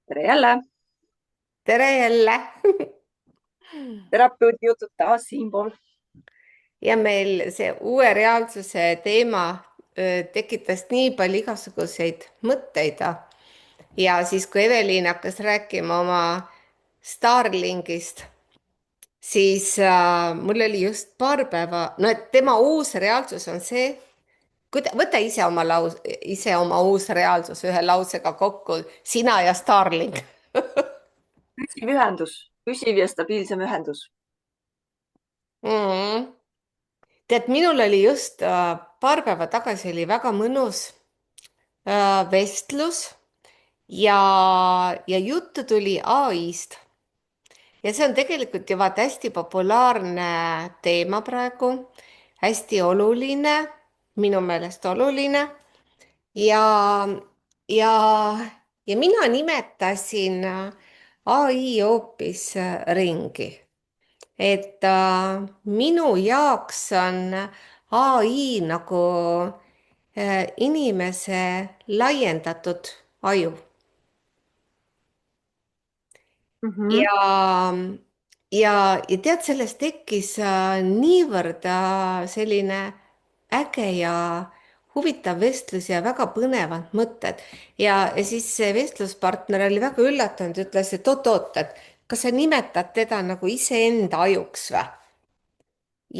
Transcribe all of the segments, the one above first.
tere jälle, Tere jälle! terapeudi jutud taas siinpool. Ja meil see uue reaalsuse teema tekitas nii palju igasuguseid mõtteid. Ja siis, kui Eveliin hakkas rääkima oma Starlinkist, siis mul oli just paar päeva, no et tema uus reaalsus on see, võta ise oma uus reaalsus ühe lausega kokku, sina ja Starlink. Püsiv ühendus, püsiv ja stabiilsem ühendus. Mm. Tead, minul oli just paar päeva tagasi oli väga mõnus vestlus ja juttu tuli ai-st. Ja see on tegelikult ju vaata hästi populaarne teema praegu, hästi oluline, minu meelest oluline ja, ja, ja mina nimetasin ai hoopis ringi. Et minu jaoks on ai nagu inimese laiendatud aju Mhm. ja, ja tead, sellest tekkis niivõrd selline äge ja huvitav vestlus ja väga põnevad mõtted ja siis see vestluspartner oli väga üllatunud, ütles, et oot-oot, et kas sa nimetad teda nagu iseenda ajuks või?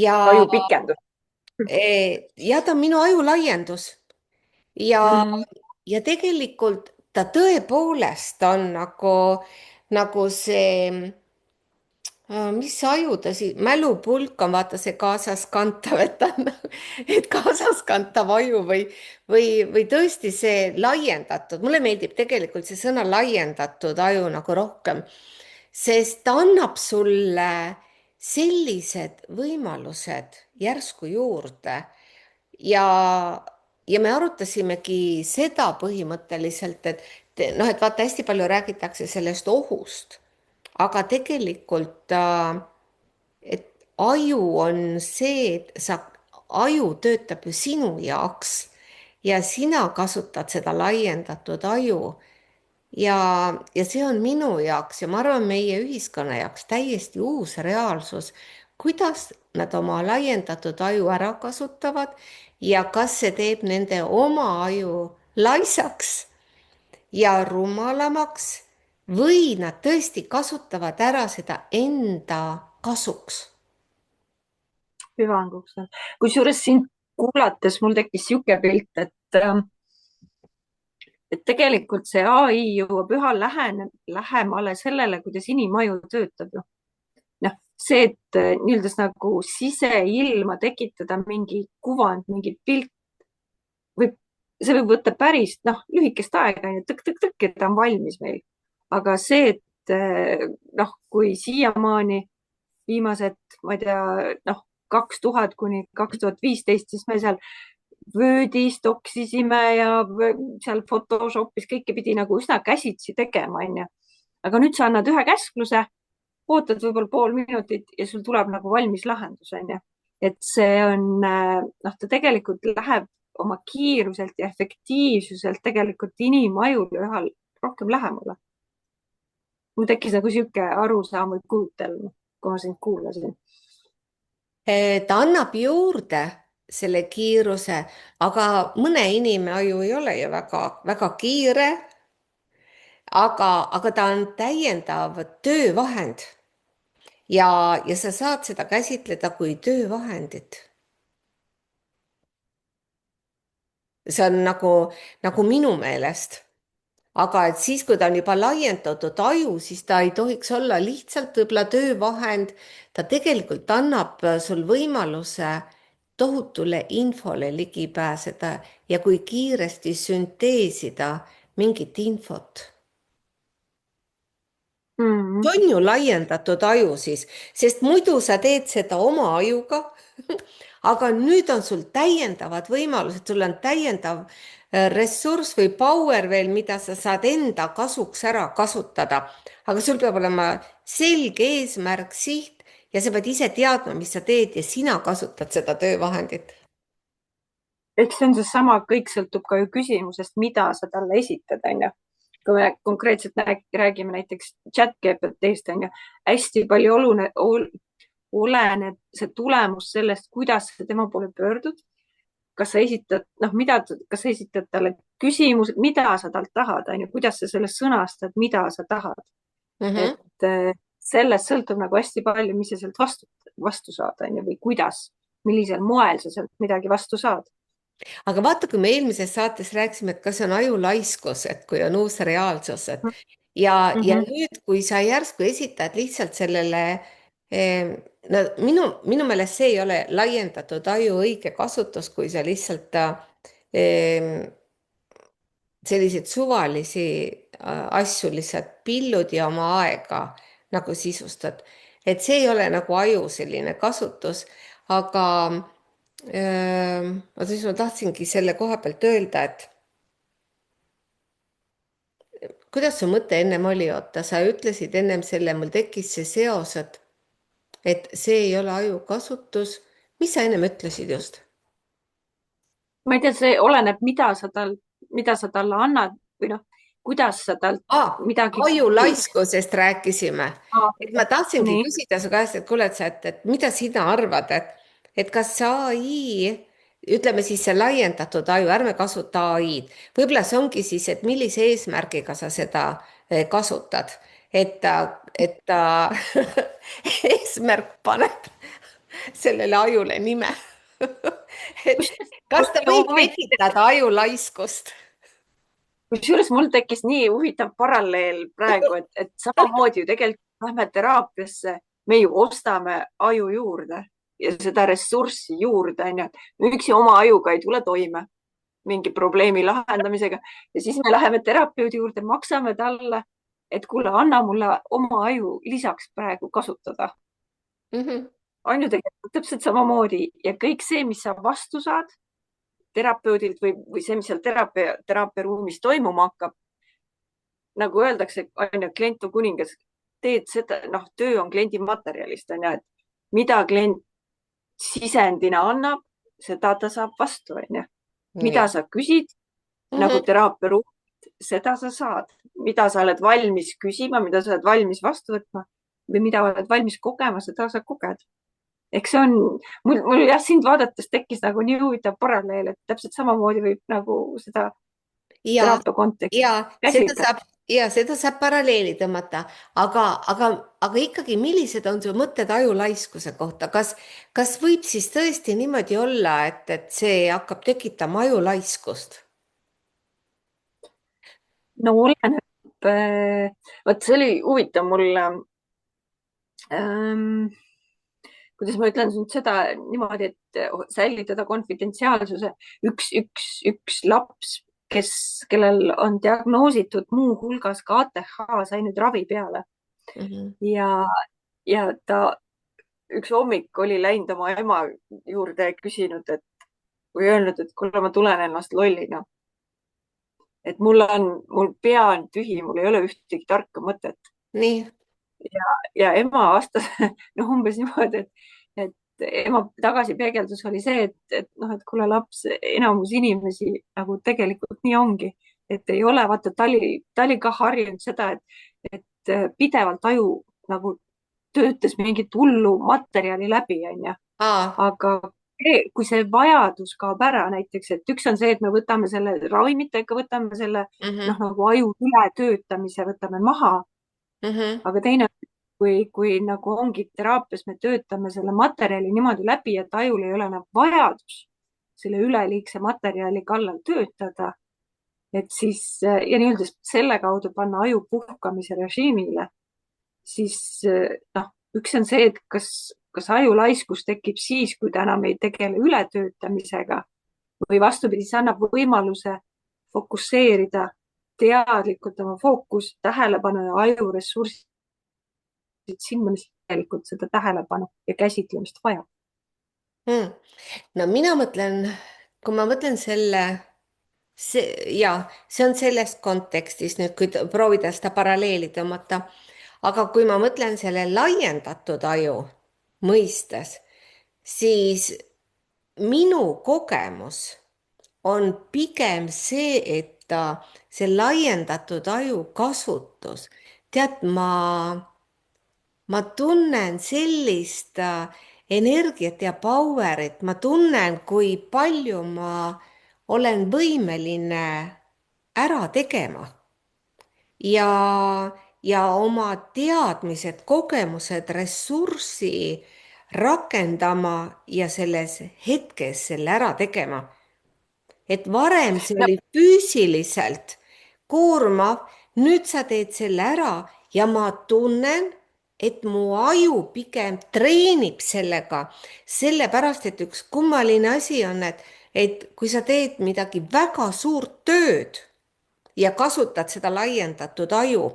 ja Ajupikendus. ja ta on minu aju laiendus ja, Mhm. ja tegelikult ta tõepoolest on nagu see, mis see aju ta siis, mälupulk on vaata see kaasaskantav, et ta on, et kaasaskantav aju või tõesti see laiendatud, mulle meeldib tegelikult see sõna laiendatud aju nagu rohkem, sest ta annab sulle sellised võimalused järsku juurde ja, ja me arutasimegi seda põhimõtteliselt, et noh, et vaata, hästi palju räägitakse sellest ohust, aga tegelikult, et aju on see, et aju töötab ju sinu jaoks ja sina kasutad seda laiendatud aju ja see on minu jaoks ja ma arvan, meie ühiskonna jaoks täiesti uus reaalsus, kuidas nad oma laiendatud aju ära kasutavad ja kas see teeb nende oma aju laisaks ja rumalamaks või nad tõesti kasutavad ära seda enda kasuks. Hüvanguks. Kusjuures sind kuulates mul tekkis sihuke pilt, et tegelikult see ai jõuab üha lähemale sellele, kuidas inimaju töötab ju. Noh, see, et nii-öelda nagu siseilma tekitada mingi kuvand, mingi pilt võib, see võib võtta päris lühikest aega, onju, tõk-tõk-tõk, et ta on valmis meil. aga see, et kui siiamaani viimased, ma ei tea, 2000 kuni 2015, siis me seal Wordis toksisime ja seal Photoshopis kõike pidi nagu üsna käsitsi tegema, onju. aga nüüd sa annad ühe käskluse, ootad võib-olla pool minutit ja sul tuleb nagu valmis lahendus, onju. et see on, ta tegelikult läheb oma kiiruselt ja efektiivsuselt tegelikult inimajule üha rohkem lähemale. mul tekkis nagu sihuke arusaam või kujutelm, kui ma sind kuulasin. Ta annab juurde selle kiiruse, aga mõne inimaju ei ole ju väga kiire, aga ta on täiendav töövahend ja sa saad seda käsitleda kui töövahendit. See on nagu minu meelest. Aga et siis, kui ta on juba laiendatud aju, siis ta ei tohiks olla lihtsalt võib-olla töövahend. Ta tegelikult annab sul võimaluse tohutule infole ligi pääseda ja kui kiiresti sünteesida mingit infot. Mm. See on ju laiendatud aju siis, sest muidu sa teed seda oma ajuga. aga nüüd on sul täiendavad võimalused, sul on täiendav ressurss või power veel, mida sa saad enda kasuks ära kasutada. aga sul peab olema selge eesmärk, siht ja sa pead ise teadma, mis sa teed ja sina kasutad seda töövahendit. eks see on seesama, kõik sõltub ka ju küsimusest, mida sa talle esitad, onju. kui me konkreetselt räägime näiteks chat GPT-st on ju, hästi palju oleneb see tulemus sellest, kuidas sa tema poole pöördud. Kas sa esitad, noh, kas sa esitad talle küsimused, mida sa talt tahad, on ju, kuidas sa selle sõnastad, mida sa tahad. Mhm. Et sellest sõltub nagu hästi palju, mis sa sealt vastu saad, on ju, või kuidas, millisel moel sa sealt midagi vastu saad. aga vaata, kui me eelmises saates rääkisime, et kas see on ajulaiskus, et kui on uus reaalsus, et ja Mhm. nüüd, kui sa järsku esitad lihtsalt sellele no minu meelest see ei ole laiendatud aju õige kasutus, kui sa lihtsalt selliseid suvalisi asju lihtsalt pillud ja oma aega nagu sisustad. Et see ei ole nagu aju selline kasutus, aga oota, siis ma tahtsingi selle koha pealt öelda, et kuidas su mõte ennem oli, oota, sa ütlesid ennem selle, mul tekkis see seos, et see ei ole aju kasutus. Mis sa ennem ütlesid just? Ma ei tea, see oleneb, mida sa talle annad või noh, kuidas sa talt midagi küsid. Ajulaiskusest rääkisime. Et ma tahtsingi Nii. küsida su käest, et kuule, et mida sina arvad, et kas see ai, ütleme siis see laiendatud aju, ärme kasuta ai-d, võib-olla see ongi siis, et millise eesmärgiga sa seda kasutad, et ta eesmärk paneb sellele ajule nime. et kas ta võib tekitada ajulaiskust? Kusjuures mul tekkis nii huvitav paralleel praegu, et samamoodi ju tegelikult lähme teraapiasse, me ju ostame aju juurde ja seda ressurssi juurde, onju. üksi oma ajuga ei tule toime mingi probleemi lahendamisega ja siis me läheme terapeudi juurde, maksame talle, et kuule, anna mulle oma aju lisaks praegu kasutada. Mhm. on ju tegelikult täpselt samamoodi ja kõik see, mis sa vastu saad terapeudilt või see, mis seal teraapiaruumis toimuma hakkab, nagu öeldakse, on ju, klient on kuningas, teed seda, noh, töö on kliendi materjalist, on ju, et mida klient sisendina annab, seda ta saab vastu, on ju. mida Ja. sa küsid nagu Mhm. teraapiaruumist, seda sa saad, mida sa oled valmis küsima, mida sa oled valmis vastu võtma või mida oled valmis kogema, seda sa koged. Eks see on, mul jah, sind vaadates tekkis nagu nii huvitav paralleel, et täpselt samamoodi võib nagu seda ja, teraapia kontekstis ja seda käsitleda. saab ja seda saab paralleeli tõmmata, aga ikkagi, millised on su mõtted ajulaiskuse kohta, kas võib siis tõesti niimoodi olla, et see hakkab tekitama ajulaiskust? no oleneb, vot see oli huvitav mul ähm, kuidas ma ütlen nüüd seda niimoodi, et säilitada konfidentsiaalsuse. üks laps, kellel on diagnoositud muuhulgas ka ATH, sai nüüd ravi peale Mhm. ja, ja ta üks hommik oli läinud oma ema juurde ja küsinud, et või öelnud, et kuule, ma tunnen ennast lollina. Et mul pea on tühi, mul ei ole ühtegi tarka mõtet. nii. Ja ema vastas noh, umbes niimoodi, et ema tagasipeegeldus oli see, et noh, et kuule laps, enamus inimesi nagu tegelikult nii ongi, et ei ole, vaata, ta oli ka harjunud seda, et pidevalt aju nagu töötas mingit hullu materjali läbi, onju. Aa. Aga kui see vajadus kaob ära, näiteks, et üks on see, et me võtame selle ravimitega, võtame selle Mhm. noh, nagu aju ületöötamise võtame maha, Mhm. aga teine, kui nagu ongi teraapias, me töötame selle materjali niimoodi läbi, et ajul ei ole enam vajadus selle üleliigse materjali kallal töötada, et siis ja nii-öelda selle kaudu panna aju puhkamise režiimile, siis noh, üks on see, et kas ajulaiskus tekib siis, kui ta enam ei tegele ületöötamisega või vastupidi, see annab võimaluse fokusseerida teadlikult oma fookus, tähelepanu ja ajuressursid sinna, mis tegelikult seda tähelepanu ja käsitlemist vajab. Hmm. no mina mõtlen, kui ma mõtlen see on selles kontekstis nüüd, kui proovida seda paralleeli tõmmata, aga kui ma mõtlen selle laiendatud aju mõistes, siis minu kogemus on pigem see, et see laiendatud aju kasutus, tead, ma tunnen sellist energiat ja power'it, ma tunnen, kui palju ma olen võimeline ära tegema ja, ja oma teadmised, kogemused, ressurssi rakendama ja selles hetkes selle ära tegema. Et varem see no oli füüsiliselt koormav, nüüd sa teed selle ära ja ma tunnen, et mu aju pigem treenib sellega, sellepärast et üks kummaline asi on, et kui sa teed midagi väga suurt tööd ja kasutad seda laiendatud aju,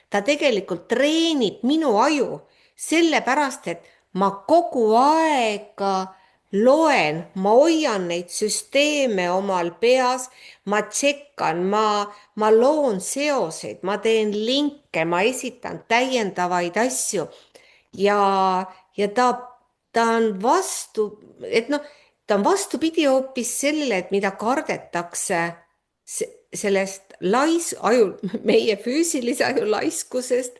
ta tegelikult treenib minu aju, sellepärast et ma kogu aeg loen, ma hoian neid süsteeme omal peas, ma tšekkan, ma loon seoseid, ma teen linke, ma esitan täiendavaid asju ja ta on vastu, et noh, ta on vastupidi hoopis sellele, et mida kardetakse sellest aju, meie füüsilise aju laiskusest.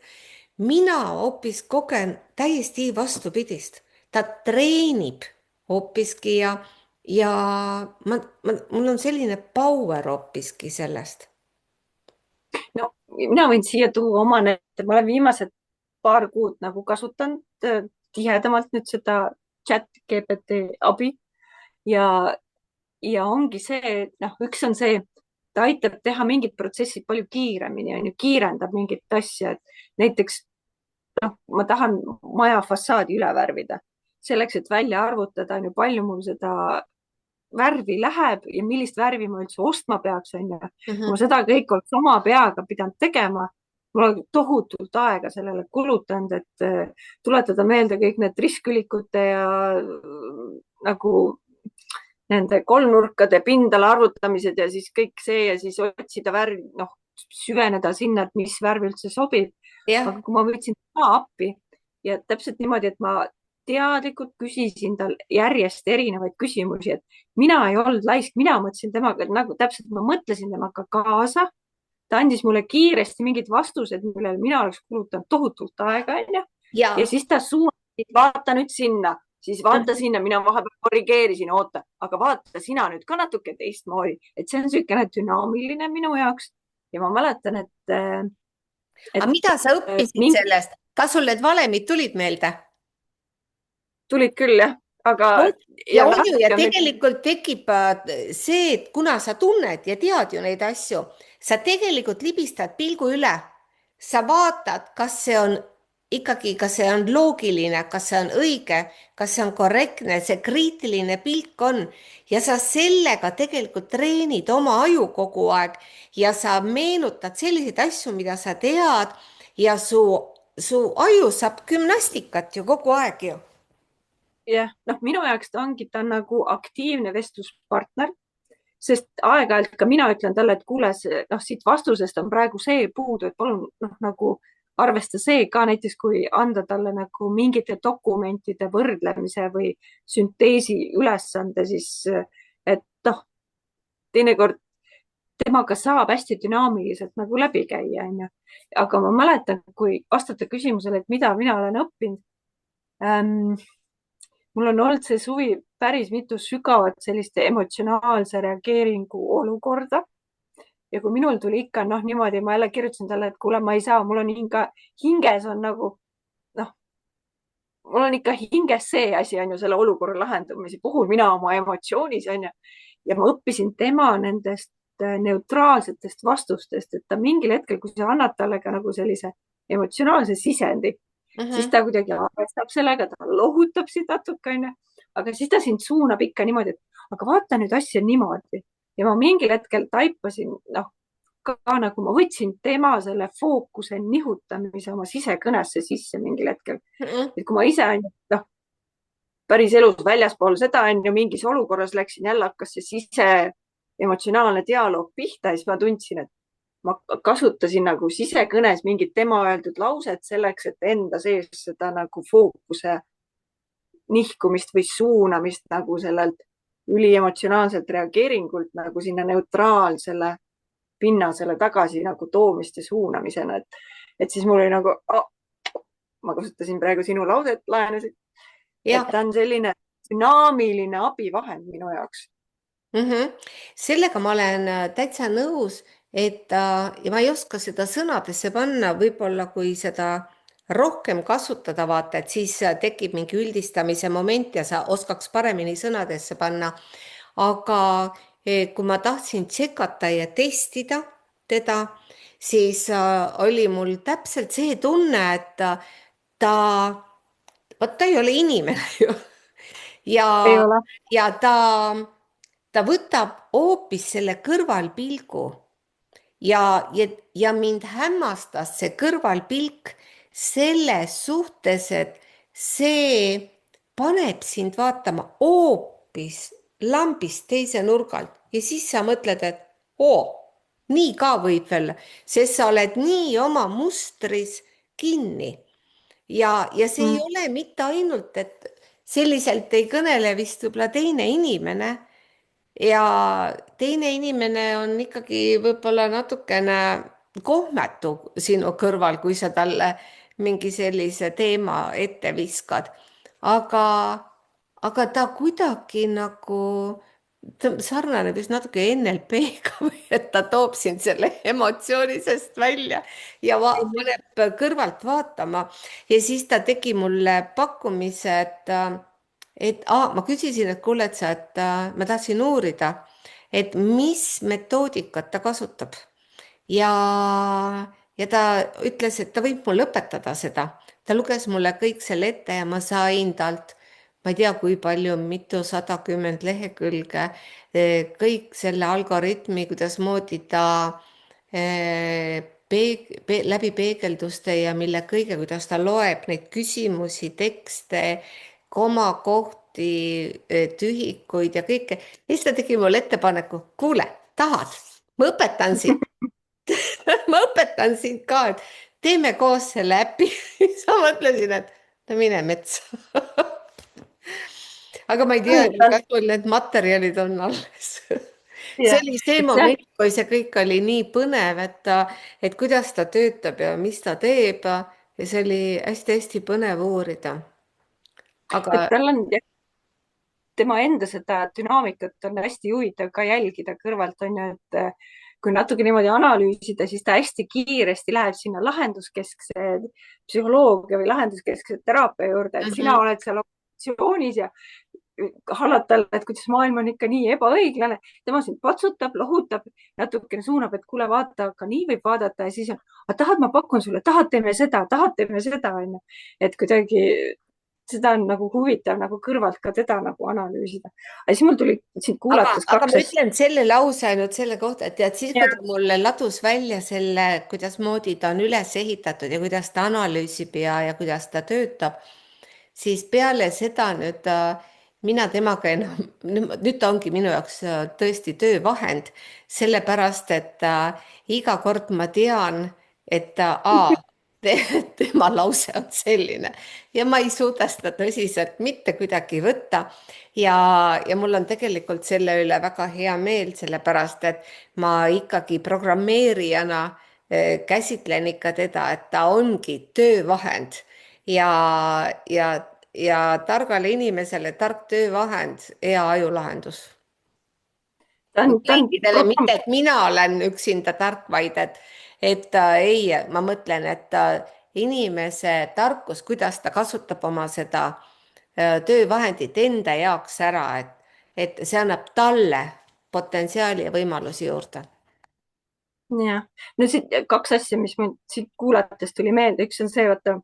Mina hoopis kogen täiesti vastupidist. Ta treenib hoopiski ja mul on selline power hoopiski sellest. no mina võin siia tuua oma näite, ma olen viimased paar kuud nagu kasutanud tihedamalt nüüd seda chat GPT abi ja, ja ongi see, noh, üks on see, ta aitab teha mingid protsessid palju kiiremini, on ju, kiirendab mingit asja, et näiteks ma tahan maja fassaadi üle värvida. Selleks, et välja arvutada, on ju, palju mul seda värvi läheb ja millist värvi ma üldse ostma peaks, on ju. Kui ma seda kõik oleks oma peaga pidanud tegema, mul on tohutult aega sellele kulutanud, et tuletada meelde kõik need ristkülikute ja nagu nende kolmnurkade pindala arvutamised ja siis kõik see ja siis otsida värvi, noh, süveneda sinna, et mis värv üldse sobib. Jah. Aga kui ma võtsin ta appi ja täpselt niimoodi, et ma teadlikult küsisin tal järjest erinevaid küsimusi, et mina ei olnud laisk, mina mõtlesin temaga nagu täpselt, ma mõtlesin temaga kaasa. Ta andis mulle kiiresti mingid vastused, millele mina oleks kulutanud tohutult aega, onju. Ja siis ta suunas, vaata nüüd sinna, siis vaata sinna, mina vahepeal korrigeerisin, oota, aga vaata sina nüüd ka natuke teistmoodi, et see on niisugune dünaamiline minu jaoks. Ja ma mäletan, aga mida sa õppisid sellest? Kas sul need valemid tulid meelde? Tulid küll, jah. Aga ja tegelikult tekib see, et kuna sa tunned ja tead ju neid asju, sa tegelikult libistad pilgu üle. Sa vaatad, kas see on ikkagi, kas see on loogiline, kas see on õige, kas see on korrektne, see kriitiline pilk on ja sa sellega tegelikult treenid oma aju kogu aeg ja sa meenutad selliseid asju, mida sa tead ja su aju saab gümnastikat ju kogu aeg ju. Jah, noh, minu jaoks ta on nagu aktiivne vestluspartner, sest aeg-ajalt ka mina ütlen talle, et kuule, noh, siit vastusest on praegu see puudu, et palun, noh, nagu arvesta see ka näiteks, kui anda talle nagu mingite dokumentide võrdlemise või sünteesi ülesande, siis, et noh, teinekord temaga saab hästi dünaamiliselt nagu läbi käia, on ju. Aga ma mäletan, kui vastata küsimusele, et mida mina olen õppinud. Mul on olnud see suvi päris mitu sügavat sellist emotsionaalse reageeringu olukorda. Ja kui minul tuli ikka, noh, niimoodi, ma jälle kirjutasin talle, et kuule, ma ei saa, mul on hinges on nagu, noh, mul on ikka hinges see asi on ju selle olukorra lahendamise puhul, mina oma emotsioonis on ju. Ja ma õppisin tema nendest neutraalsetest vastustest, et ta mingil hetkel, kui sa annad talle ka nagu sellise emotsionaalse sisendi, siis ta kuidagi arvestab sellega, ta lohutab sind natuke, onju. Aga siis ta sind suunab ikka niimoodi, et aga vaata nüüd asja niimoodi. Ja ma mingil hetkel taipasin, noh, ka nagu ma võtsin tema selle fookuse nihutamise oma sisekõnesse sisse mingil hetkel. Et kui ma ise, noh, päris elus väljaspool seda on ju mingis olukorras läksin, jälle hakkas see sise emotsionaalne dialoog pihta ja siis ma tundsin, et ma kasutasin nagu sisekõnes mingit tema öeldud lauset selleks, et enda sees seda nagu fookuse nihkumist või suunamist nagu sellelt üliemotsionaalselt reageeringult nagu sinna neutraalsele pinnasele tagasi nagu toomist ja suunamisena, et siis mul oli nagu ma kasutasin praegu sinu lauset, laenasid, et jah. ta on selline dünaamiline abivahend minu jaoks. Sellega ma olen täitsa nõus, et ja ma ei oska seda sõnadesse panna, võib-olla kui seda rohkem kasutada, vaata, et siis tekib mingi üldistamise moment ja sa oskaks paremini sõnadesse panna. aga kui ma tahtsin tšekata ja testida teda, siis oli mul täpselt see tunne, et vot ta ei ole inimene ju. Ei ja, ole. ja ta võtab hoopis selle kõrvalpilgu ja mind hämmastas see kõrvalpilk selles suhtes, et see paneb sind vaatama hoopis lambist teise nurga alt ja siis sa mõtled, et oo, nii ka võib veel, sest sa oled nii oma mustris kinni ja see ei ole mitte ainult, et selliselt ei kõnele vist võib-olla teine inimene ja teine inimene on ikkagi võib-olla natukene kohmetu sinu kõrval, kui sa talle mingi sellise teema ette viskad. aga, aga ta kuidagi nagu, ta sarnaneb vist natuke NLP-ga või et ta toob sind selle emotsiooni seest välja ja paneb kõrvalt vaatama ja siis ta tegi mulle pakkumise, ma küsisin, et kuule, et ma tahtsin uurida, et mis metoodikat ta kasutab ja, ja ta ütles, et ta võib mulle õpetada seda. ta luges mulle kõik selle ette ja ma sain talt, ma ei tea, kui palju, mitusada kümmend lehekülge, kõik selle algoritmi, kuidasmoodi ta läbi peegelduste ja mille kõige, kuidas ta loeb neid küsimusi, tekste, komakohti, tühikuid ja kõike. ja siis ta tegi mulle ettepaneku, kuule, tahad, ma õpetan sind ma õpetan sind ka, et teeme koos selle äpi. siis ma mõtlesin, et no mine metsa. aga ma ei tea, kas mul need materjalid on alles. see oli see moment, kui see kõik oli nii põnev, et kuidas ta töötab ja mis ta teeb ja see oli hästi-hästi põnev uurida. et aga tal on tema enda seda dünaamikat on hästi huvitav ka jälgida kõrvalt, on ju, et kui natuke niimoodi analüüsida, siis ta hästi kiiresti läheb sinna lahenduskeskse psühholoogia või lahenduskeskse teraapia juurde, et sina oled seal operatsioonis ja hallad talle, et kuidas maailm on ikka nii ebaõiglane. tema sind patsutab, lohutab, natukene suunab, et kuule, vaata, ka nii võib vaadata ja siis on, tahad, ma pakun sulle, tahad, teeme seda, onju. et kuidagi seda on nagu huvitav nagu kõrvalt ka teda nagu analüüsida. aga siis mul tuli sind kuulates aga kaks ma asja. ütlen selle lause ainult selle kohta, et tead, siis kui ta mulle ladus välja selle, kuidasmoodi ta on üles ehitatud ja kuidas ta analüüsib ja kuidas ta töötab, siis peale seda nüüd mina temaga enam, nüüd ta ongi minu jaoks tõesti töövahend, sellepärast et iga kord ma tean, et tema lause on selline ja ma ei suuda seda tõsiselt mitte kuidagi võtta ja mul on tegelikult selle üle väga hea meel, sellepärast et ma ikkagi programmeerijana käsitlen ikka teda, et ta ongi töövahend ja targale inimesele tark töövahend, hea ajulahendus. ta on kõikidele, mitte et mina olen üksinda tark, vaid et ei, ma mõtlen, et inimese tarkus, kuidas ta kasutab oma seda töövahendit enda jaoks ära, et see annab talle potentsiaali ja võimalusi juurde. jah, no siit kaks asja, mis mul siit kuulates tuli meelde, üks on see, vaata,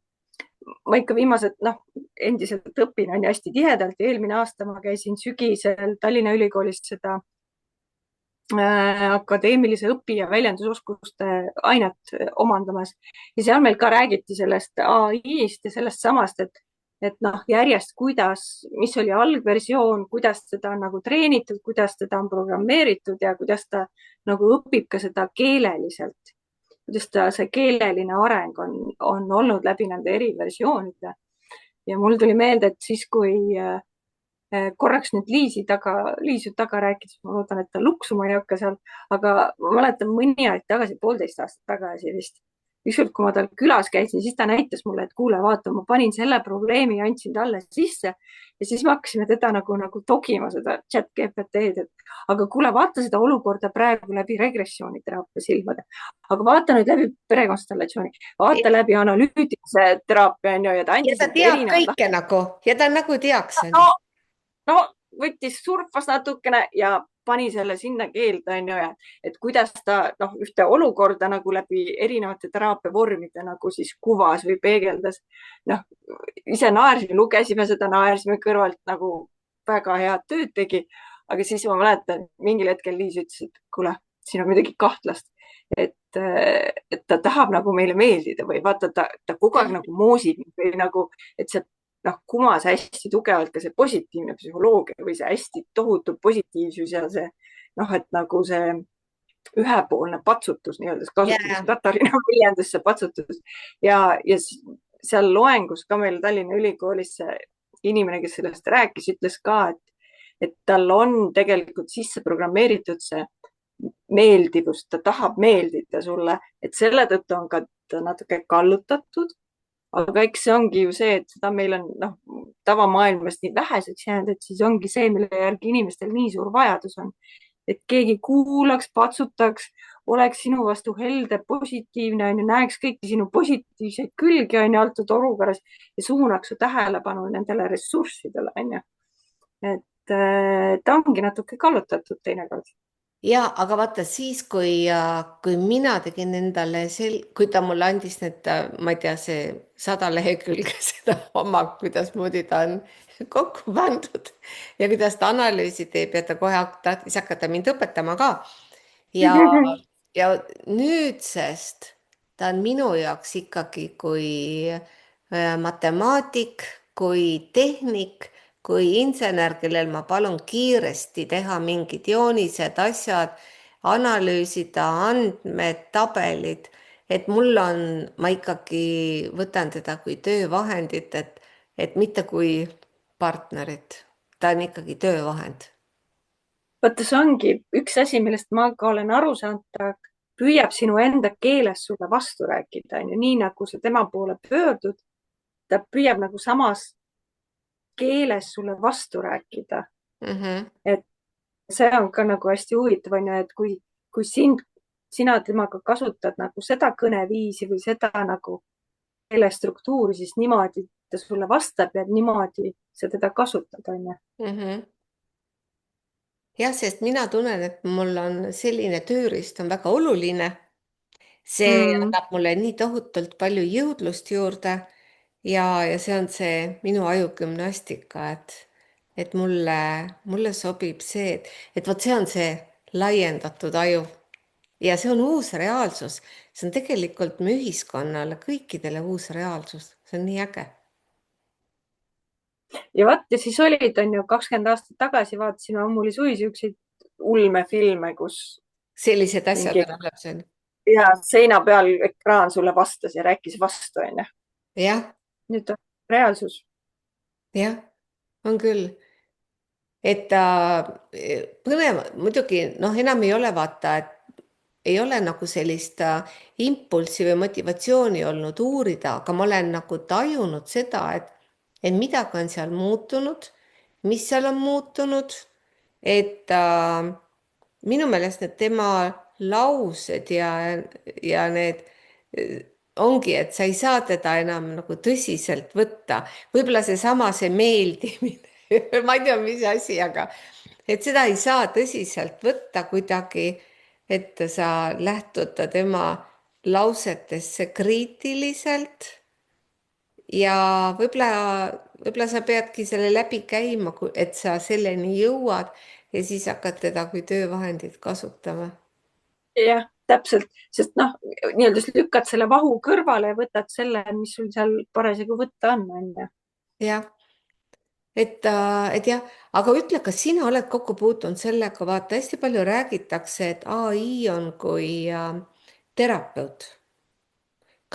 ma ikka viimased, endiselt õpin, on ju, hästi tihedalt ja eelmine aasta ma käisin sügisel Tallinna Ülikoolis seda akadeemilise õpi- ja väljendusoskuste ainet omandamas ja seal meil ka räägiti sellest ai-st ja sellest samast, et järjest, mis oli algversioon, kuidas seda on nagu treenitud, kuidas teda on programmeeritud ja kuidas ta nagu õpib ka seda keeleliselt, kuidas ta, see keeleline areng on olnud läbi nende eri versioonide. ja mul tuli meelde, et siis, kui korraks nüüd Liisu taga rääkides, ma loodan, et ta luksuma ei hakka seal, aga ma mäletan mõni aeg tagasi, 1,5 aastat tagasi vist, ükskord, kui ma tal külas käisin, siis ta näitas mulle, et kuule, vaata, ma panin selle probleemi, andsin talle sisse ja siis me hakkasime teda nagu togima seda chat GPT-d, et aga kuule, vaata seda olukorda praegu läbi regressiooniteraapia silmade, aga vaata nüüd läbi perekonstellatsiooni, vaata läbi analüütilise teraapia onju ja ta ja andis ta need teab erinevad. kõike nagu ja ta nagu teaks no, onju. no võttis, surfas natukene ja pani selle sinna keelde onju ja et kuidas ta ühte olukorda nagu läbi erinevate teraapiavormide nagu siis kuvas või peegeldas. noh, ise naersime, lugesime seda, naersime kõrvalt, nagu väga head tööd tegi. aga siis ma mäletan, mingil hetkel Liis ütles, et kuule, siin on midagi kahtlast, et ta tahab nagu meile meeldida või vaata, ta kogu aeg nagu moosib või nagu, et see kumas hästi tugevalt ka see positiivne psühholoogia või see hästi tohutu positiivsus ja see et nagu see ühepoolne patsutus nii-öelda, kasutades Yeah. tatarina väljendust, see patsutus ja seal loengus ka meil Tallinna Ülikoolis see inimene, kes sellest rääkis, ütles ka, et tal on tegelikult sisse programmeeritud see meeldivus, ta tahab meeldida sulle, et selle tõttu on ka ta natuke kallutatud. aga eks see ongi ju see, et seda meil on tavamaailmas nii väheseks jäänud, et siis ongi see, mille järgi inimestel nii suur vajadus on, et keegi kuulaks, patsutaks, oleks sinu vastu helde, positiivne, näeks kõiki sinu positiivseid külgi antud olukorras ja suunaks su tähelepanu nendele ressurssidele onju. et ta ongi natuke kallutatud teinekord. ja aga vaata siis, kui mina tegin endale kui ta mulle andis need, ma ei tea, see 100 lehekülge seda oma, kuidasmoodi ta on kokku pandud ja kuidas ta analüüsi teeb ja ta kohe tahtis hakata mind õpetama ka. ja, ja nüüdsest ta on minu jaoks ikkagi kui matemaatik, kui tehnik, kui insener, kellel ma palun kiiresti teha mingid joonised, asjad, analüüsida andmed, tabelid, et mul on, ma ikkagi võtan teda kui töövahendit, et mitte kui partnerit. Ta on ikkagi töövahend. vaata, see ongi üks asi, millest ma ka olen aru saanud, ta püüab sinu enda keeles sulle vastu rääkida, onju, nii nagu sa tema poole pöördud, ta püüab nagu samas keeles sulle vastu rääkida. et see on ka nagu hästi huvitav, onju, et kui sina temaga kasutad nagu seda kõneviisi või seda nagu keelestruktuuri, siis niimoodi ta sulle vastab ja niimoodi sa teda kasutad, onju. jah, sest mina tunnen, et mul on selline tööriist on väga oluline. See annab mulle nii tohutult palju jõudlust juurde ja see on see minu ajugümnastika, et mulle sobib see, et vot see on see laiendatud aju ja see on uus reaalsus. See on tegelikult me ühiskonnale, kõikidele uus reaalsus, see on nii äge. ja vaat ja siis olid, onju, 20 aastat tagasi vaatasime ammuli suvi siukseid ulmefilme, kus sellised asjad mingi enam lõpuks on. ja seina peal ekraan sulle vastas ja rääkis vastu, onju. jah, nüüd on reaalsus. jah, on küll. Et ta põnev, muidugi enam ei ole vaata, et ei ole nagu sellist impulssi või motivatsiooni olnud uurida, aga ma olen nagu tajunud seda, et midagi on seal muutunud, mis seal on muutunud, et minu meelest need tema laused ja need ongi, et sa ei saa teda enam nagu tõsiselt võtta. Võib-olla see meeldimine, ma ei tea, mis asi, aga et seda ei saa tõsiselt võtta kuidagi, et sa lähtud tema lausetesse kriitiliselt ja võib-olla sa peadki selle läbi käima, et sa selleni jõuad ja siis hakkad teda kui töövahendit kasutama. jah, täpselt, sest nii-öelda lükkad selle vahu kõrvale ja võtad selle, mis sul seal parasjagu võtta on, onju. jah, et jah, aga ütle, kas sina oled kokku puutunud sellega, vaata hästi palju räägitakse, et ai on kui terapeut.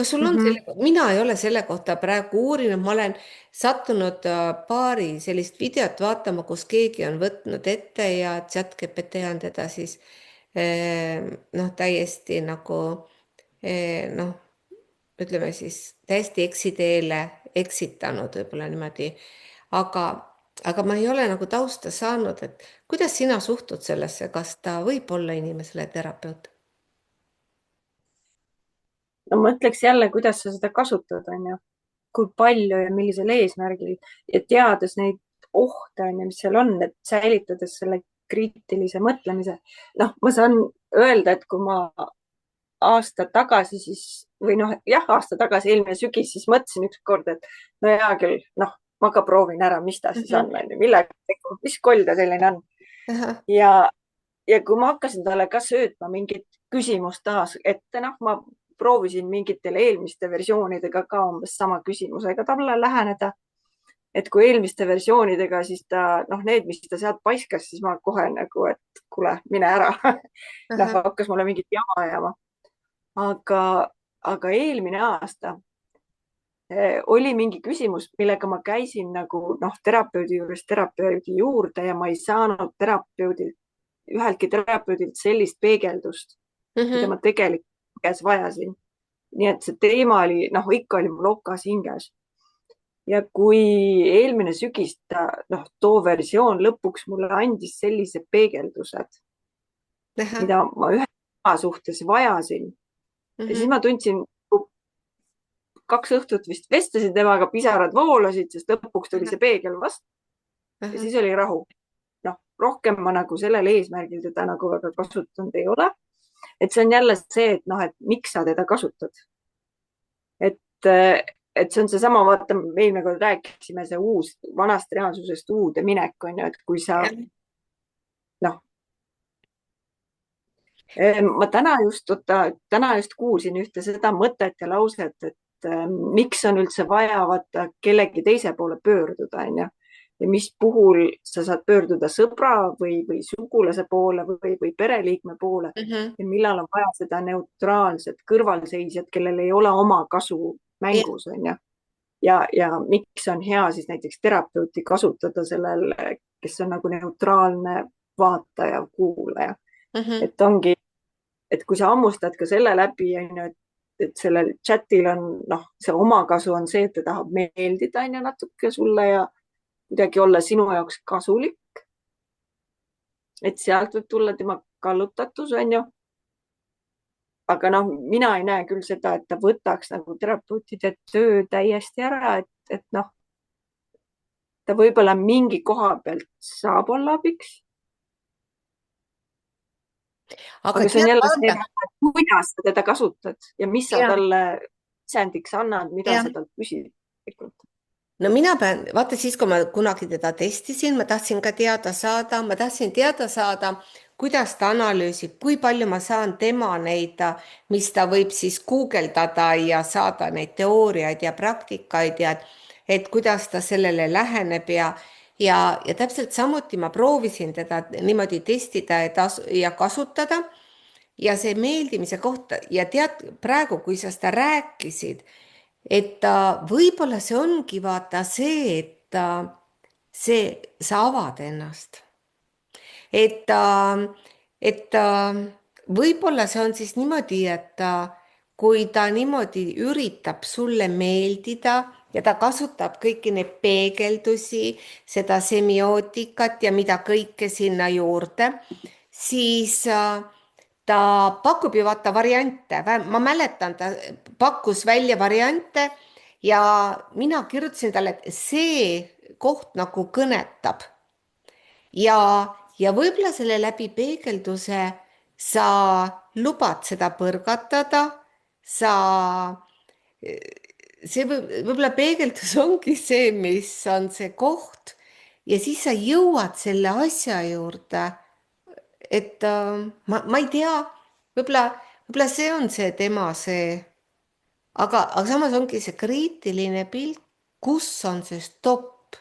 kas sul on Mhm. mina ei ole selle kohta praegu uurinud, ma olen sattunud paari sellist videot vaatama, kus keegi on võtnud ette ja ChatGPT on teda siis noh, täiesti nagu noh, ütleme siis täiesti eksiteele eksitanud võib-olla niimoodi, aga, aga ma ei ole nagu tausta saanud, et kuidas sina suhtud sellesse, kas ta võib olla inimesele terapeut? no ma ütleks jälle, kuidas sa seda kasutad, onju, kui palju ja millisel eesmärgil ja teades neid ohte, onju, mis seal on, et säilitades selle kriitilise mõtlemise. noh, ma saan öelda, et kui ma aasta tagasi siis või noh, jah, aasta tagasi, eelmine sügis, siis mõtlesin ükskord, et no hea küll, noh, ma ka proovin ära, mis ta siis on, onju, millega, mis koll ta selline on. Ahah, ja, ja kui ma hakkasin talle ka söötma mingit küsimust taas ette, noh, ma proovisin mingitele eelmiste versioonidega ka umbes sama küsimusega talle läheneda. et kui eelmiste versioonidega, siis ta, noh, need, mis ta sealt paiskas, siis ma kohe nagu, et kuule, mine ära. noh, ahah, hakkas mulle mingit jama ajama. aga eelmine aasta oli mingi küsimus, millega ma käisin nagu noh, terapeudi juures terapeudi juurde ja ma ei saanud üheltki terapeudilt sellist peegeldust, mida mhm, ma tegelikult vajasin. nii et see teema oli, noh, ikka oli mul okas hinges. ja kui eelmine sügis ta, noh, too versioon lõpuks mulle andis sellised peegeldused, ahah, mida ma ühe tema suhtes vajasin ja siis mhm, ma tundsin, 2 õhtut vist vestlesin temaga, pisarad voolasid, sest lõpuks tuli ahah, see peegel vastu ja ahah. siis oli rahu. noh, rohkem ma nagu sellel eesmärgil teda nagu väga kasutanud ei ole. et see on jälle see, et noh, et miks sa teda kasutad. et, et see on seesama, vaata, me eelmine kord rääkisime, see uus, vanast reaalsusest uude minek on ju, et kui sa Jah. noh, ma täna just kuulsin ühte seda mõtet ja lauset, et miks on üldse vaja vaata kellegi teise poole pöörduda, onju. ja mis puhul sa saad pöörduda sõbra või sugulase poole või pereliikme poole Mhm. ja millal on vaja seda neutraalset kõrvalseisjat, kellel ei ole oma kasu Jah. mängus, onju. ja miks on hea siis näiteks terapeuti kasutada sellel, kes on nagu neutraalne vaataja, kuulaja. Mhm. et ongi, et kui sa hammustad ka selle läbi, onju, et sellel chatil on, noh, see omakasu on see, et ta tahab meeldida, onju, natuke sulle ja kuidagi olla sinu jaoks kasulik. et sealt võib tulla tema kallutatus, onju. aga noh, mina ei näe küll seda, et ta võtaks nagu terapeutide töö täiesti ära, et noh, ta võib-olla mingi koha pealt saab olla abiks, Aga aga see on tead, jälle see, vaata, kuidas sa teda kasutad ja mis sa jah, talle sisendiks annad, mida jah. sa talt küsid. No mina pean, vaata siis, kui ma kunagi teda testisin, ma tahtsin ka teada saada, ma tahtsin teada saada, kuidas ta analüüsib, kui palju ma saan tema neid, mis ta võib siis guugeldada ja saada neid teooriaid ja praktikaid ja et kuidas ta sellele läheneb ja täpselt samuti ma proovisin teda niimoodi testida ja kasutada ja see meeldimise kohta ja tead, praegu, kui sa seda rääkisid, et võib-olla see ongi vaata see, et sa avad ennast, et, võib-olla see on siis niimoodi, et kui ta niimoodi üritab sulle meeldida ja ta kasutab kõiki neid peegeldusi, seda semiootikat ja mida kõike sinna juurde, siis ta pakub ju vaata variante, ma mäletan, ta pakkus välja variante ja mina kirjutasin talle, et see koht nagu kõnetab ja võib-olla selle läbi peegelduse sa lubad seda põrgatada, sa, see võib-olla peegeldus ongi see, mis on see koht ja siis sa jõuad selle asja juurde et ma ei tea, võib-olla, võib-olla see on see tema see, aga samas ongi see kriitiline pilt, kus on see stopp,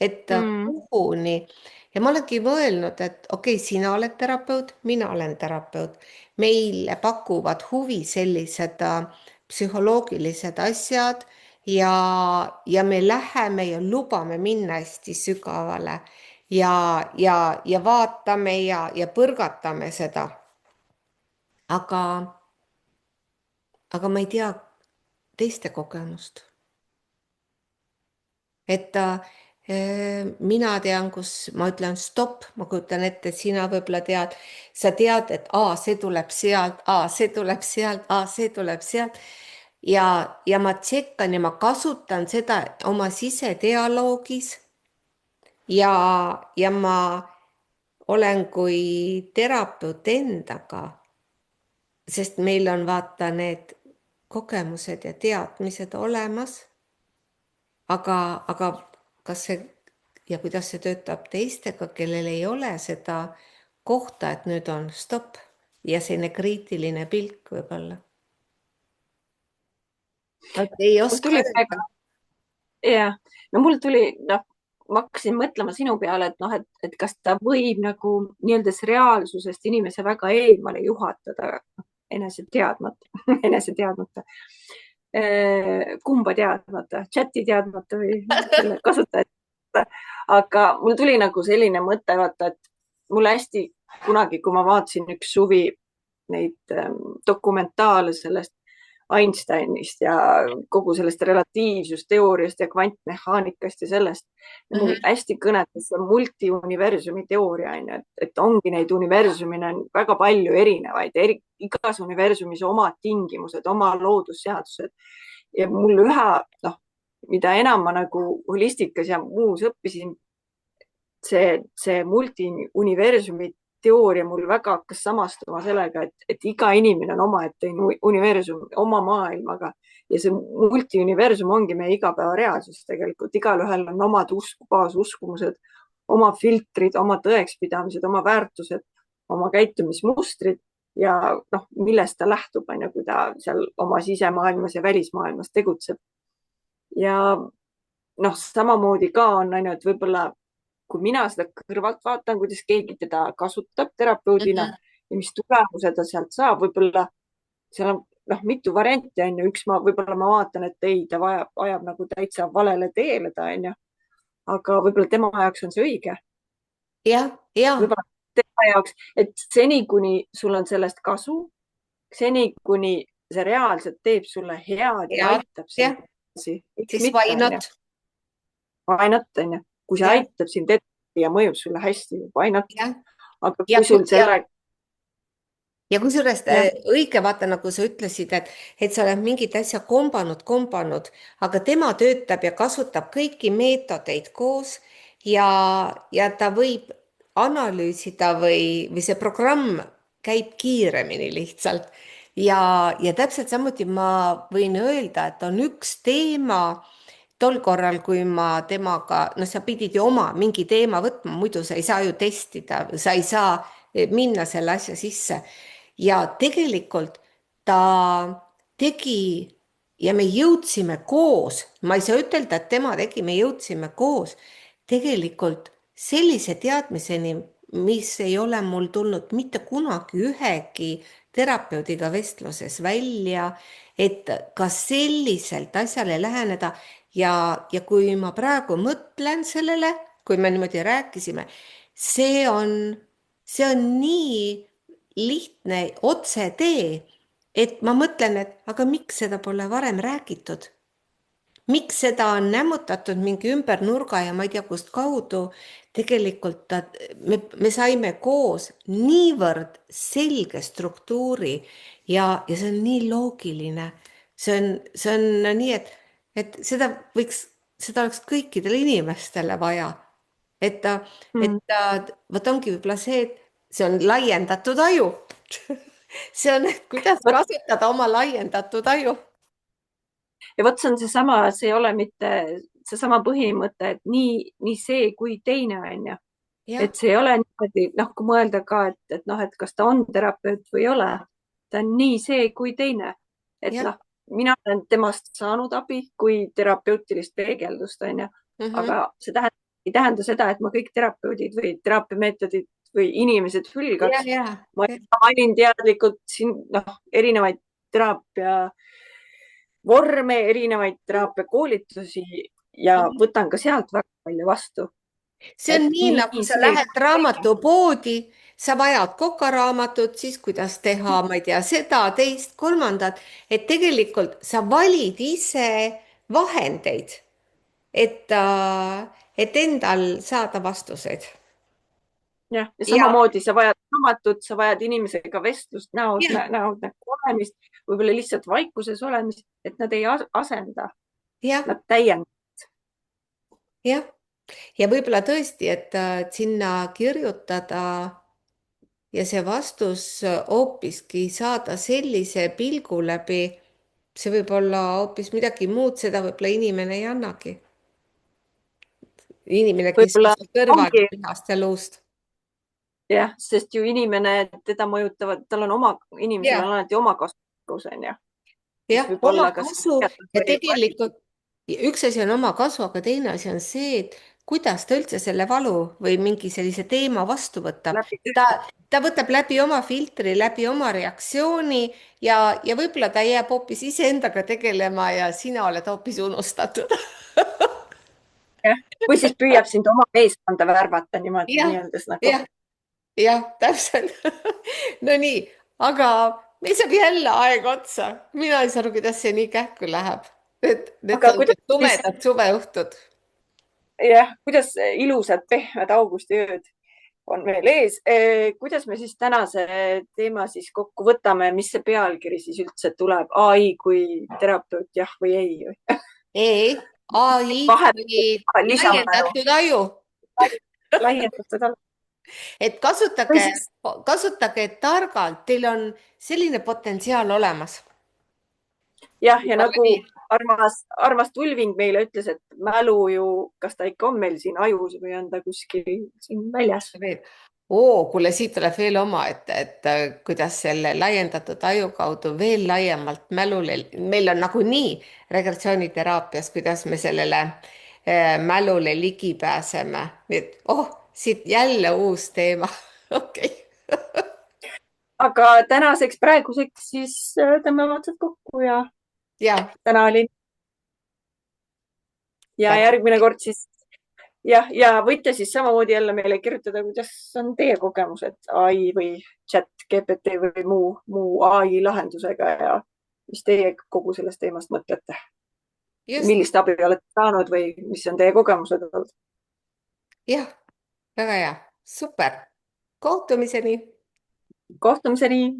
et Mm. kuhuni. Ja ma olengi mõelnud, et okei, sina oled terapeut, mina olen terapeut, meile pakuvad huvi sellised psühholoogilised asjad ja me läheme ja lubame minna hästi sügavale ja vaatame ja põrgatame seda. aga, aga ma ei tea teiste kogemust. et mina tean, kus ma ütlen stopp, ma kujutan ette, et sina võib-olla tead, sa tead, et see tuleb sealt, see tuleb sealt, see tuleb sealt ja ma tšekkan ja ma kasutan seda oma sisedialoogis ja ma olen kui terapeut endaga, sest meil on vaata need kogemused ja teadmised olemas, aga kas see ja kuidas see töötab teistega, kellel ei ole seda kohta, et nüüd on stopp ja selline kriitiline pilk võib-olla. Ei mul oska tuli öelda. jah, no mul tuli, noh, ma hakkasin mõtlema sinu peale, et noh, et kas ta võib nagu nii-öelda reaalsusest inimese väga eemale juhatada, enese teadmata enese teadmata, kumba teadmata, chati teadmata või selle kasutajat. aga mul tuli nagu selline mõte, vaata, et mulle hästi kunagi, kui ma vaatasin üks suvi neid dokumentaale sellest Einsteinist ja kogu sellest relatiivsusteooriast ja kvantmehaanikast ja sellest. Mul hästi kõnetas see multiuniversumi teooria, et ongi neid universumine on väga palju erinevaid, igas universumis omad tingimused, oma loodusseadused. Ja mul mida enam ma nagu holistikas ja muus õppisin, see multiuniversumi teooria mul väga hakkas samastuma sellega, et iga inimene on omaette universum oma maailmaga ja see multiuniversum ongi meie igapäeva reaalsus tegelikult. Igalühel on omad baasuskumused, oma filtrid, oma tõekspidamised, oma väärtused, oma käitumismustrid ja millest ta lähtub, kui ta seal oma sisemaailmas ja välismaailmas tegutseb. Ja samamoodi ka on, et võib-olla kui mina seda kõrvalt vaatan, kuidas keegi teda kasutab terapeudina ja mis tulemuse ta sealt saab, võib-olla seal on mitu varianti, üks võib-olla ma vaatan, et ei, ta ajab nagu täitsa valele teele ta, aga võib-olla tema jaoks on see õige. võib-olla tema jaoks, et seni, kuni sul on sellest kasu, seni, kuni see reaalselt teeb sulle head ja aitab sind. Siis why not? Why not, kui see aitab sind ette ja mõjub sulle hästi, why not? Aga kui sul selle... Ja kusjuures õige, vaata, nagu sa ütlesid, et sa oled mingit asja kombanud, aga tema töötab ja kasutab kõiki meetodeid koos ja ta võib analüüsida või see programm käib kiiremini lihtsalt. Ja täpselt samuti ma võin öelda, et on üks teema tol korral, kui ma temaga, sa pidid ju oma mingi teema võtma, muidu sa ei saa ju testida, sa ei saa minna selle asja sisse. Ja tegelikult ta tegi ja me jõudsime koos, ma ei saa ütelda, et tema tegi, me jõudsime koos tegelikult sellise teadmiseni, mis ei ole mul tulnud mitte kunagi ühegi terapeudiga vestluses välja, et ka selliselt asjale läheneda ja kui ma praegu mõtlen sellele, kui me niimoodi rääkisime, see on nii lihtne otsetee, et ma mõtlen, et aga miks seda pole varem räägitud? Miks seda on nämmutatud mingi ümber nurga ja ma ei tea, kust kaudu tegelikult me saime koos niivõrd selge struktuuri ja see on nii loogiline. See on nii, et seda oleks kõikidele inimestele vaja. Et võt ongi võib-olla see, et see on laiendatud aju. See on, kuidas kasutada oma laiendatud aju. Ja võt see on seesama, see ei ole mitte seesama põhimõte, et nii see kui teine on. Et see ei ole niimoodi, kui mõelda ka, et kas ta on terapeut või ei ole, ta on nii see kui teine. Et mina olen temast saanud abi kui terapeutilist peegeldust, aga see ei tähenda seda, et ma kõik terapeudid või teraapiameetodid või inimesed hülgaks. Ma valin teadlikult siin erinevaid teraapia vorme, erinevaid teraapiakoolitusi ja võtan ka sealt väga palju vastu. see on et nii, nagu nii sa see. lähed raamatupoodi, sa vajad kokaraamatut, siis kuidas teha, ma ei tea, seda, teist, kolmandat, et tegelikult sa valid ise vahendeid, et endal saada vastuseid. jah, ja ja, samamoodi sa vajad raamatut, sa vajad inimesega vestlust, ja, näod näkku olemist, võib-olla lihtsalt vaikuses olemist, et nad ei asenda, jah, nad täiendavad. jah. ja võib-olla tõesti, et sinna kirjutada ja see vastus hoopiski saada sellise pilgu läbi, see võib olla hoopis midagi muud, seda võib-olla inimene ei annagi. inimene, kes on võib-olla seal kõrval ongi lihast ja luust. jah, sest ju inimene, teda mõjutavad, tal on oma, inimesel ja, on alati oma kasutus, onju, mis jah, võib oma olla kas kasu ja või tegelikult üks asi on oma kasu, aga teine asi on see, et kuidas ta üldse selle valu või mingi sellise teema vastu võtab. läbi ta, ta võtab läbi oma filtri, läbi oma reaktsiooni ja võib-olla ta jääb hoopis iseendaga tegelema ja sina oled hoopis unustatud. jah, või siis püüab sind oma meeskonda värvata niimoodi jah, nii-öeldes nagu. jah, jah, täpselt. No nii, aga meil saab jälle aeg otsa. mina ei saa aru, kuidas see nii kähku läheb. Need aga on kuidas need siis, tumedad suveõhtud. jah, kuidas ilusad pehmed augustiööd on veel ees. kuidas me siis tänase teema siis kokku võtame, mis see pealkiri siis üldse tuleb? ai kui terapeut, jah või ei? ei, ai kui vahepeal lisame laiendatud aju. laiendatud. Et või kasutage, siis kasutage targalt, teil on selline potentsiaal olemas. jah, ja nagu Läbi. armas Tulving meile ütles, et mälu ju, kas ta ikka on meil siin ajus või on ta kuskil siin väljas? veel. Oo, kuule, siit tuleb veel oma, et kuidas selle laiendatud aju kaudu veel laiemalt mälule, meil on nagunii regressiooniteraapias, kuidas me sellele mälule ligi pääseme. nii et siit jälle uus teema. okei. aga tänaseks, praeguseks siis tõmbame otsad kokku ja ja, täna oli ja väga järgmine kord siis jah, ja võite siis samamoodi jälle meile kirjutada, kuidas on teie kogemused ai või chat GPT või muu ai lahendusega ja mis teie kogu sellest teemast mõtlete? just, millist abi olete saanud või mis on teie kogemused olnud? jah, väga hea, super. kohtumiseni. kohtumiseni.